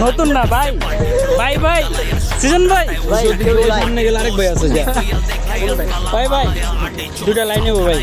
নতুন না ভাই, ভাই ভাই সিজন ভাই, সামনে গেলে আরেক ভাই আছে, ভাই ভাই দুটা লাইন নেবো ভাই।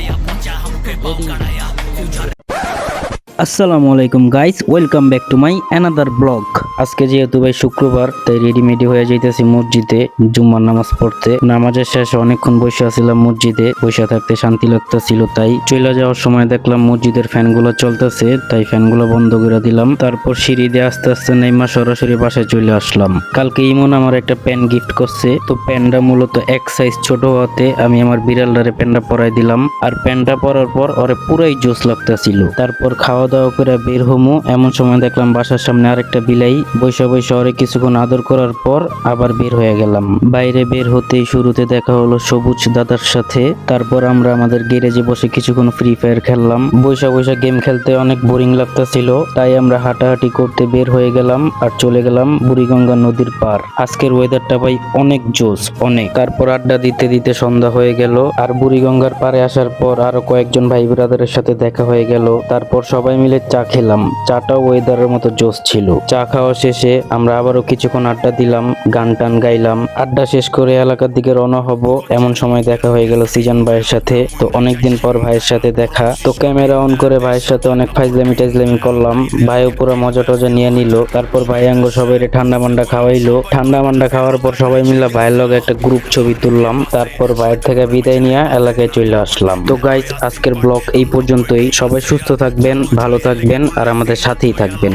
আসসালামু আলাইকুম guys, welcome back to my another blog. আজকে যেহেতু ভাই শুক্রবার, তাই রেডিমেডি হয়ে যাইতেছি মসজিদে জুম্মার নামাজ পড়তে। নামাজের শেষে অনেকক্ষণ বসে আছিলাম মসজিদে, বসে থাকতে শান্তি লাগতেছিল, তাই চলে যাওয়ার সময় দেখলাম মসজিদের ফ্যানগুলো চলতেছে, তাই ফ্যানগুলো বন্ধ করে দিলাম। তারপর সিঁড়ি দিয়ে আস্তে আস্তে নেইমা সরাসরি বাসায় চলে আসলাম। কালকে ইমন আমার একটা প্যান গিফট করছে, তো প্যানটা মূলত এক সাইজ ছোট হতে আমি আমার বিড়ালটারে প্যানটা পরাই দিলাম। আর প্যানটা পরার পর ওরে পুরাই জোস লাগতেছিল। তারপর খাওয়া দাওয়া করে বের হমু, এমন সময় দেখলাম বাসার সামনে আরেকটা বিলাই বৈশা বৈশা ওরে কিছুক্ষণ আদর করার পর আবার বের হয়ে গেলাম। বাইরে বের হতেই শুরুতে দেখা হলো সবুজ দাদার সাথে। তারপর আমরা আমাদের গ্যারেজে বসে কিছুক্ষণ ফ্রি ফায়ার খেললাম। বৈশা বৈশা গেম খেলতে অনেক বোরিং লাগতেছিল, তাই আমরা হাঁটাহাঁটি করতে বের হয়ে গেলাম আর চলে গেলাম বুড়িগঙ্গা নদীর পার। আজকের ওয়েদারটা ভাই অনেক জোস, অনেক। তারপর আড্ডা দিতে দিতে সন্ধ্যা হয়ে গেল, আর বুড়িগঙ্গার পারে আসার পর আরো কয়েকজন ভাই ব্রাদারের সাথে দেখা হয়ে গেল। তারপর সবাই মিলে চা খেলাম, চাটাও ওয়েদারের মতো জোস ছিল। চা খাওয়া শেষে আমরা আবারও কিছুক্ষণ আড্ডা দিলাম, গান টান গাইলাম। আড্ডা শেষ করে এলাকার দিকে রওনা হব, এমন সময় দেখা হয়ে গেল সিজন ভাইয়ের সাথে। তো অনেকদিন পর ভাইয়ের সাথে দেখা, তো ক্যামেরা অন করে ভাইয়ের সাথে অনেক ফাইজলামি টাইজলামি করলাম। ভাইও পুরো মজা টজা নিয়ে নিল। তারপর ভাই আঙ্গ সবাই ঠান্ডা মান্ডা খাওয়াইলো। ঠান্ডা মান্ডা খাওয়ার পর সবাই মিলে ভাইয়ের লগে একটা গ্রুপ ছবি তুললাম। তারপর ভাইয়ের থেকে বিদায় নিয়ে এলাকায় চলে আসলাম। তো গাইস, আজকের ব্লগ এই পর্যন্তই। সবাই সুস্থ থাকবেন, ভালো থাকবেন আর আমাদের সাথেই থাকবেন।